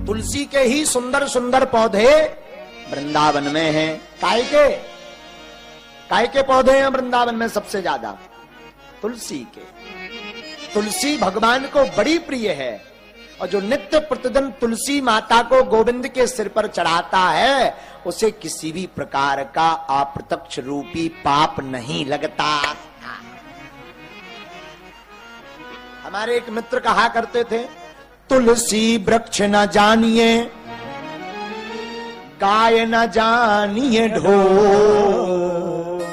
तुलसी के ही सुंदर सुंदर पौधे वृंदावन में हैं। काय के पौधे हैं वृंदावन में सबसे ज्यादा? तुलसी के। तुलसी भगवान को बड़ी प्रिय है, और जो नित्य प्रतिदिन तुलसी माता को गोविंद के सिर पर चढ़ाता है उसे किसी भी प्रकार का अप्रत्यक्ष रूपी पाप नहीं लगता। हमारे एक मित्र कहा करते थे, तुलसी वृक्ष न जानिए गाय न जानिए ढोर,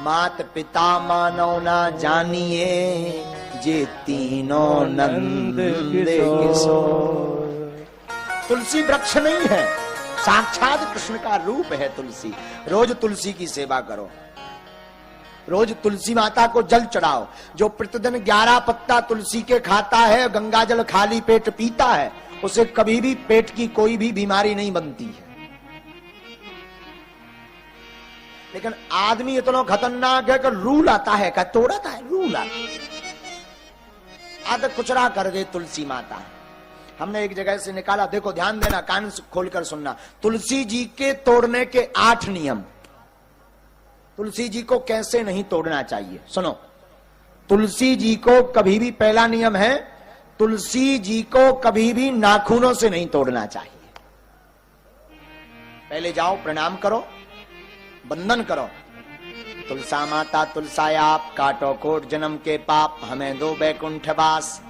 मात पिता मानव न जानिए जे तीनों नंद किशोर। तुलसी वृक्ष नहीं है, साक्षात कृष्ण का रूप है तुलसी। रोज तुलसी की सेवा करो, रोज तुलसी माता को जल चढ़ाओ। जो प्रतिदिन 11 पत्ता तुलसी के खाता है, गंगा जल खाली पेट पीता है, उसे कभी भी पेट की कोई भी बीमारी नहीं बनती है। लेकिन आदमी इतना खतरनाक है कि रूल आता है, क्या तोड़ता है, रूल आता है, आदत कुचरा कर दे तुलसी माता। हमने एक जगह से निकाला, देखो ध्यान देना, कान खोलकर सुनना। तुलसी जी के तोड़ने के 8 नियम। तुलसी जी को कैसे नहीं तोड़ना चाहिए, सुनो। तुलसी जी को कभी भी, पहला नियम है, तुलसी जी को कभी भी नाखूनों से नहीं तोड़ना चाहिए। पहले जाओ प्रणाम करो, वंदन करो। तुलसा माता तुलसायाप, काटो कोट जन्म के पाप, हमें दो बैकुंठ वास।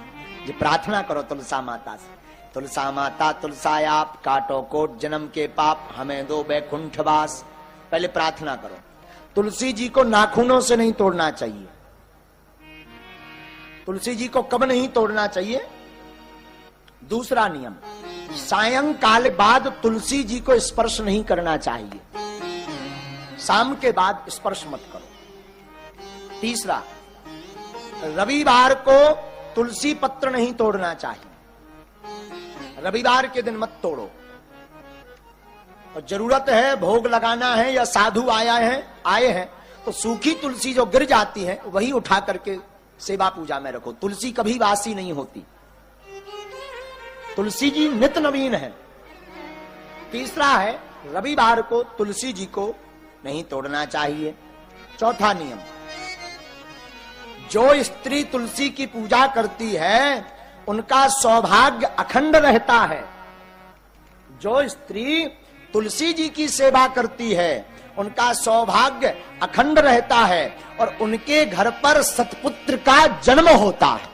ये प्रार्थना करो तुलसा माता से। तुलसा माता तुलसायाप, काटो कोट जन्म के पाप, हमें दो बैकुंठ वास। पहले प्रार्थना करो। तुलसी जी को नाखूनों से नहीं तोड़ना चाहिए। तुलसी जी को कब नहीं तोड़ना चाहिए? दूसरा नियम, सायंकाल बाद तुलसी जी को स्पर्श नहीं करना चाहिए। शाम के बाद स्पर्श मत करो। तीसरा, रविवार को तुलसी पत्र नहीं तोड़ना चाहिए। रविवार के दिन मत तोड़ो। और जरूरत है, भोग लगाना है या साधु आए हैं तो सूखी तुलसी जो गिर जाती है वही उठा करके सेवा पूजा में रखो। तुलसी कभी वासी नहीं होती, तुलसी जी नित नवीन है। तीसरा है, रविवार को तुलसी जी को नहीं तोड़ना चाहिए। चौथा नियम, जो स्त्री तुलसी की पूजा करती है उनका सौभाग्य अखंड रहता है। जो स्त्री तुलसी जी की सेवा करती है उनका सौभाग्य अखंड रहता है और उनके घर पर सतपुत्र का जन्म होता है।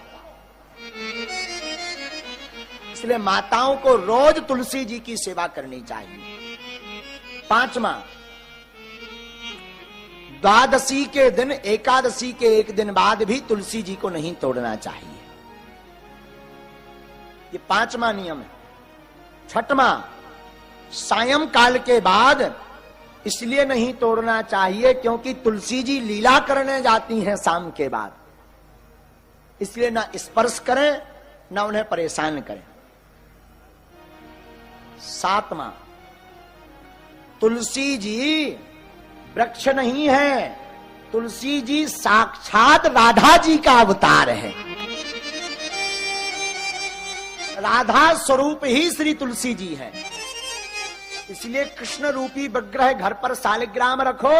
इसलिए माताओं को रोज तुलसी जी की सेवा करनी चाहिए। 5वां, द्वादशी के दिन, एकादशी के एक दिन बाद भी तुलसी जी को नहीं तोड़ना चाहिए। ये 5वां नियम है। 6वां, सायंकाल के बाद इसलिए नहीं तोड़ना चाहिए क्योंकि तुलसी जी लीला करने जाती हैं शाम के बाद, इसलिए ना स्पर्श करें ना उन्हें परेशान करें। 7वां, तुलसी जी वृक्ष नहीं है, तुलसी जी साक्षात राधा जी का अवतार है। राधा स्वरूप ही श्री तुलसी जी है। इसलिए कृष्ण रूपी विग्रह घर पर शालिग्राम रखो।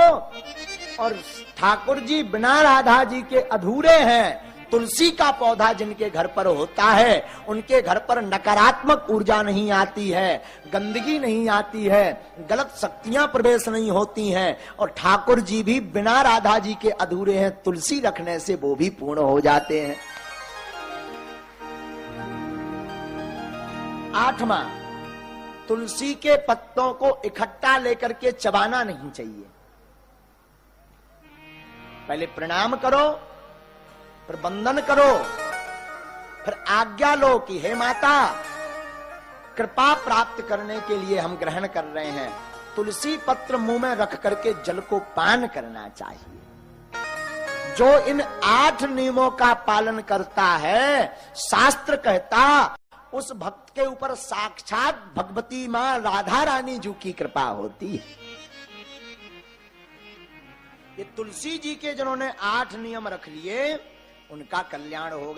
और ठाकुर जी बिना राधा जी के अधूरे हैं। तुलसी का पौधा जिनके घर पर होता है उनके घर पर नकारात्मक ऊर्जा नहीं आती है, गंदगी नहीं आती है, गलत शक्तियां प्रवेश नहीं होती हैं। और ठाकुर जी भी बिना राधा जी के अधूरे हैं, तुलसी रखने से वो भी पूर्ण हो जाते हैं। 8वां, तुलसी के पत्तों को इकट्ठा लेकर के चबाना नहीं चाहिए। पहले प्रणाम करो, फिर वंदन करो, फिर आज्ञा लो कि हे माता, कृपा प्राप्त करने के लिए हम ग्रहण कर रहे हैं। तुलसी पत्र मुंह में रख करके जल को पान करना चाहिए। जो इन 8 नियमों का पालन करता है, शास्त्र कहता उस भक्त के ऊपर साक्षात भगवती मां राधा रानी जी की कृपा होती है। ये तुलसी जी के जिन्होंने 8 नियम रख लिए उनका कल्याण हो गया।